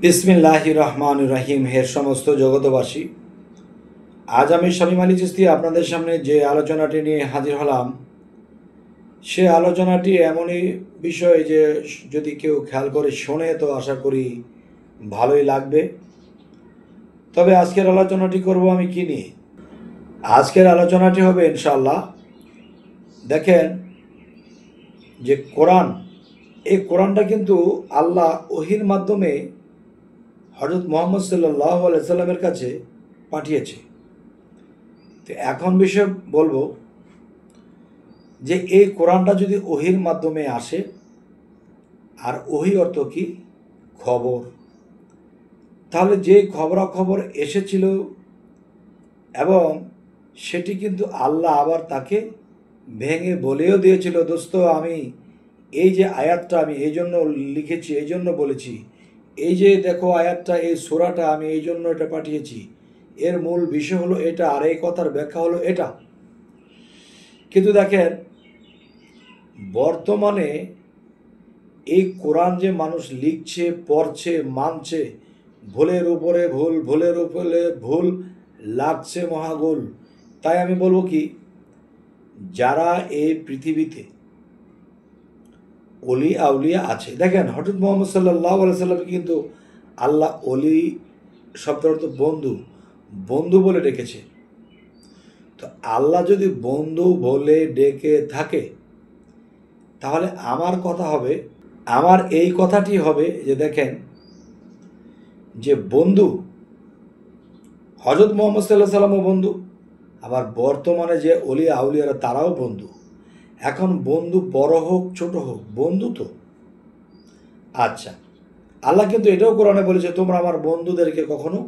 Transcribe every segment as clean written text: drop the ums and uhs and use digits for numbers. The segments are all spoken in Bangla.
বিসমিল্লাহির রহমানির রহিম। হের সমস্ত জগতবাসী, আজ আমি শামীম আলী চিশতি আপনাদের সামনে যে আলোচনাটি নিয়ে হাজির হলাম, সে আলোচনাটি এমনই বিষয় যে যদি কেউ খেয়াল করে শোনে তো আশা করি ভালোই লাগবে। তবে আজকের আলোচনাটি করব আমি কি নিয়ে? আজকের আলোচনাটি হবে ইনশাআল্লাহ, দেখেন যে কোরআন, এই কোরআনটা কিন্তু আল্লাহ ওহির মাধ্যমে হযরত মুহাম্মদ সাল্লাল্লাহু আলাইহি সাল্লামের কাছে পাঠিয়েছে। তো এখন বিষয় বলবো যে এই কোরআনটা যদি ওহির মাধ্যমে আসে, আর ওহি অর্থ কি? খবর। তাহলে যে খবরাখবর এসেছিল এবং সেটি কিন্তু আল্লাহ আবার তাকে ভেঙে বলেও দিয়েছিল, দোস্ত আমি এই যে আয়াতটা আমি এই জন্য লিখেছি, এই জন্য বলেছি, এই যে দেখো আয়াতটা, এই সূরাটা আমি এই জন্য এটা পাঠিয়েছি, এর মূল বিষয় হলো এটা, আর এই কথার ব্যাখ্যা হলো এটা। কিন্তু দেখেন বর্তমানে এই কোরআন যে মানুষ লিখছে, পড়ছে, মানছে, ভুলের উপরে ভুল, ভুলের উপরে ভুল, লাগছে মহাগোল। তাই আমি বলবো কি, যারা এই পৃথিবীতে অলি আউলিয়া আছে, দেখেন হযরত মুহাম্মদ সাল্লাল্লাহু আলাইহি সাল্লাম কিন্তু আল্লাহ অলি শব্দের অর্থ বন্ধু, বন্ধু বলে ডেকেছে। তো আল্লাহ যদি বন্ধু বলে ডেকে থাকে, তাহলে আমার কথা হবে, আমার এই কথাটি হবে যে দেখেন যে বন্ধু হযরত মুহাম্মদ সাল্লাল্লাহু আলাইহি সাল্লামও বন্ধু, আবার বর্তমানে যে অলি আউলিয়ারা তারাও বন্ধু। এখন বন্ধু বড় হোক ছোট হোক, বন্ধু তো। আচ্ছা, আল্লাহ কিন্তু এটাও কোরআনে বলেছে, তোমরা আমার বন্ধুদেরকে কখনো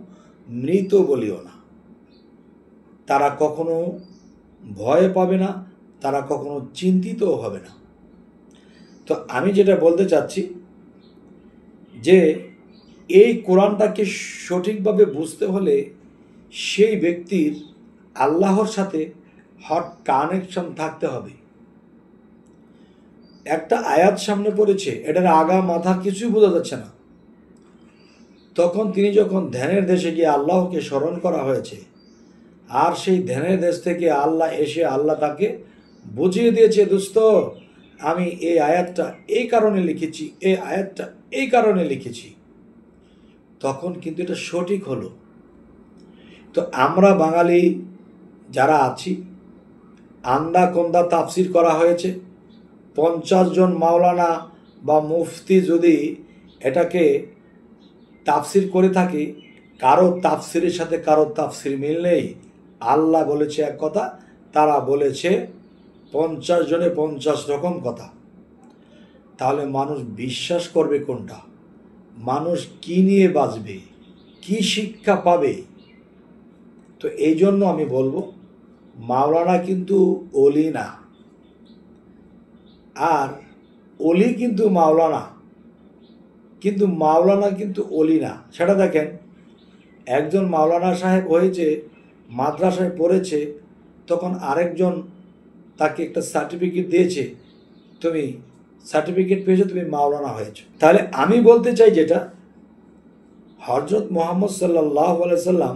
মৃত বলিও না, তারা কখনো ভয় পাবে না, তারা কখনো চিন্তিতও হবে না। তো আমি যেটা বলতে চাচ্ছি যে এই কোরআনটাকে সঠিকভাবে বুঝতে হলে সেই ব্যক্তির আল্লাহর সাথে হট কানেকশন থাকতে হবে। একটা আয়াত সামনে পড়েছে, এটার আগা মাথা কিছুই বোঝা যাচ্ছে না, তখন তিনি যখন ধ্যানের দেশে গিয়ে আল্লাহকে স্মরণ করা হয়েছে, আর সেই ধ্যানের দেশ থেকে আল্লাহ এসে আল্লাহ তাকে বুঝিয়ে দিয়েছে, দোস্ত আমি এই আয়াতটা এই কারণে লিখেছি, এই আয়াতটা এই কারণে লিখেছি, তখন কিন্তু এটা সঠিক হলো। তো আমরা বাঙালি যারা আছি, আন্দা কন্দা তাফসির করা হয়েছে, 50 জন মাওলানা বা মুফতি যদি এটাকে তাফসির করে থাকে, কারো তাফসিরের সাথে কারো তাফসির মিল নেই। আল্লাহ বলেছে এক কথা, তারা বলেছে 50 জনে 50 রকম কথা। তাহলে মানুষ বিশ্বাস করবে কোনটা? মানুষ কি নিয়ে বাঁচবে, কি শিক্ষা পাবে? তো এই জন্য আমি বলবো, মাওলানা কিন্তু অলি না, আর অলি কিন্তু মাওলানা, কিন্তু মাওলানা কিন্তু অলি না। সেটা দেখেন, একজন মাওলানা সাহেব হয়েছে, মাদ্রাসায় পড়েছে, তখন আরেকজন তাকে একটা সার্টিফিকেট দিয়েছে, তুমি সার্টিফিকেট পেয়েছো, তুমি মাওলানা হয়েছো। তাহলে আমি বলতে চাই যেটা, হযরত মুহাম্মদ সাল্লাল্লাহু আলাইহি সাল্লাম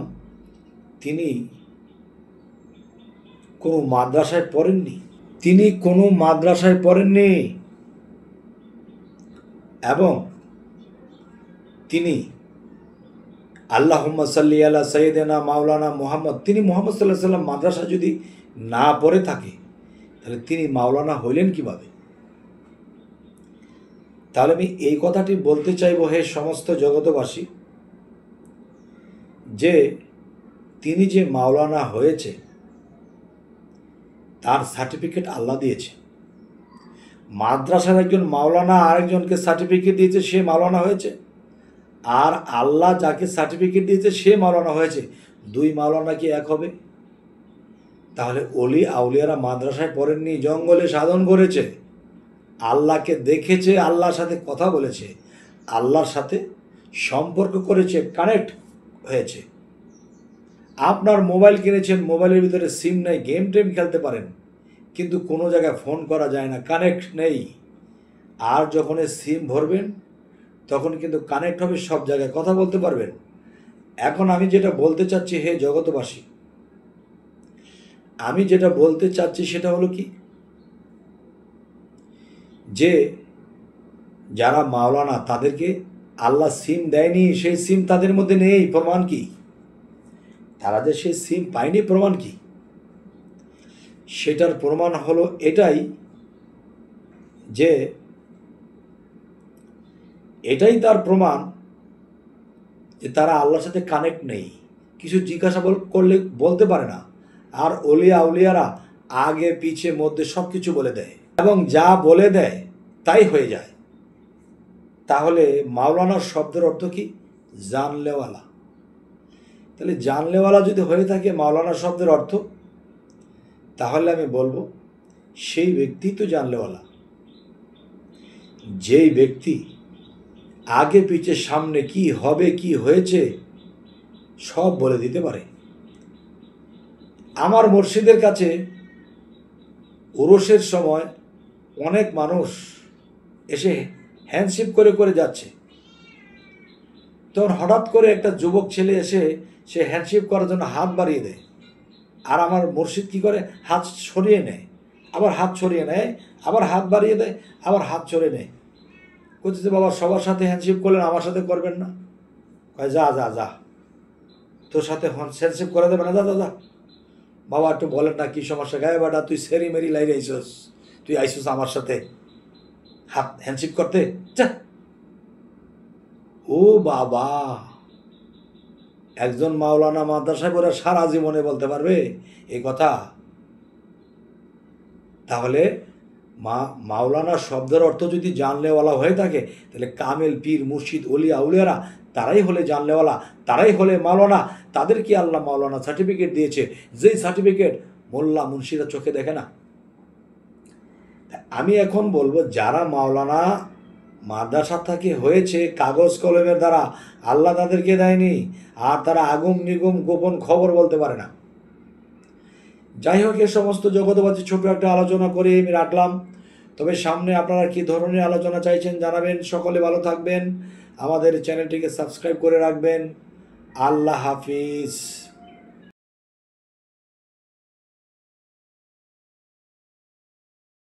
তিনি কোনো মাদ্রাসায় পড়েননি, তিনি কোনো মাদ্রাসায় পড়েননি, এবং তিনি আল্লাহুম্মা সাল্লি আলা সাইয়্যিদিনা মাওলানা মুহাম্মদ, তিনি মুহাম্মদ সাল্লাল্লাহু আলাইহি সাল্লাম মাদ্রাসা যদি না পড়ে থাকে, তাহলে তিনি মাওলানা হইলেন কিভাবে? তাহলে আমি এই কথাটি বলতে চাইব, হে সমস্ত জগতবাসী, যে তিনি যে মাওলানা হয়েছে তার সার্টিফিকেট আল্লাহ দিয়েছে। মাদ্রাসার একজন মাওলানা আরেকজনকে সার্টিফিকেট দিয়েছে, সে মাওলানা হয়েছে, আর আল্লাহ যাকে সার্টিফিকেট দিয়েছে সে মাওলানা হয়েছে। দুই মাওলানা কি এক হবে? তাহলে অলি আউলিয়ারা মাদ্রাসায় পড়েননি, জঙ্গলে সাধন করেছে, আল্লাহকে দেখেছে, আল্লাহর সাথে কথা বলেছে, আল্লাহর সাথে সম্পর্ক করেছে, কানেক্ট হয়েছে। আপনার মোবাইল কিনেছেন, মোবাইলের ভিতরে সিম নেই, গেম টেম খেলতে পারেন, কিন্তু কোনো জায়গায় ফোন করা যায় না, কানেক্ট নেই। আর যখন সিম ভরবেন, তখন কিন্তু কানেক্ট হবে, সব জায়গায় কথা বলতে পারবেন। এখন আমি যেটা বলতে চাচ্ছি, হে জগতবাসী, আমি যেটা বলতে চাচ্ছি সেটা হলো কি, যে যারা মাওলানা তাদেরকে আল্লাহ সিম দেয়নি, সেই সিম তাদের মধ্যে নেই, প্রমাণ কি? তারা যে সেই সিম পায়নি, প্রমাণ কি? সেটার প্রমাণ হলো এটাই, যে এটাই তার প্রমাণ যে তারা আল্লাহর সাথে কানেক্ট নেই, কিছু জিজ্ঞাসা করলে বলতে পারে না। আর অলিয়া উলিয়ারা আগে পিছে মধ্যে সব কিছু বলে দেয়, এবং যা বলে দেয় তাই হয়ে যায়। তাহলে মাওলানার শব্দের অর্থ কি? জানলেওয়ালা। তাহলে জানলেওয়ালা যদি হয়ে থাকে মাওলানা শব্দের অর্থ, তাহলে আমি বলবো সেই ব্যক্তি তো জানলেওয়ালা, যেই ব্যক্তি আগে পিছে সামনে কি হবে কি হয়েছে সব বলে দিতে পারে। আমার মুর্শিদের কাছে উরসের সময় অনেক মানুষ এসে হ্যান্ডশেক করে করে যাচ্ছে, তখন হঠাৎ করে একটা যুবক ছেলে এসে সে হ্যান্ডশেক করার জন্য হাত বাড়িয়ে দেয়, আর আমার মুর্শিদ কি করে? হাত সরিয়ে নেয়, আবার হাত সরিয়ে নেয়, আবার হাত বাড়িয়ে দেয়, আবার হাত সরিয়ে নেয়। বলছে, বাবা সবার সাথে হ্যান্ডশেক করলেন, আমার সাথে করবেন না? কয়, যা যা যা, তোর সাথে হ্যান্ডশেক করে দেবে না, যা যা যা। বাবা একটু বলেন না কি সমস্যা? গায়ে বাটা তুই সেরি মেরি লাইরে আইসস, তুই আইসস আমার সাথে হাত হ্যান্ডশেক করতে, যা। ও বাবা, একজন মাওলানা মাদ্রাসায় পড়ে সারা জীবনে বলতে পারবে এই কথা? তাহলে মাওলানা শব্দের অর্থ যদি জানলেওয়ালা হয়ে থাকে, তাহলে কামেল পীর মুর্শিদ অলিয়া উলিয়ারা তারাই হলে জানলেওয়ালা, তারাই হলে মাওলানা। তাদেরকে আল্লাহ মাওলানা সার্টিফিকেট দিয়েছে, যেই সার্টিফিকেট মোল্লা মুন্সিরা চোখে দেখে না। আমি এখন বলবো, যারা মাওলানা মাদ্রাসা থেকে হয়েছে কাগজ কলমের দ্বারা, আল্লাহ তাদেরকে দেয়নি, আর তারা আগুম নিগুম গোপন খবর বলতে পারে না। যাই হোক, এ সমস্ত জগতবাসী ছোট একটা আলোচনা করে আমি রাখলাম। তবে সামনে আপনারা কি ধরনের আলোচনা চাইছেন জানাবেন। সকলে ভালো থাকবেন, আমাদের চ্যানেলটিকে সাবস্ক্রাইব করে রাখবেন। আল্লাহ হাফিজ।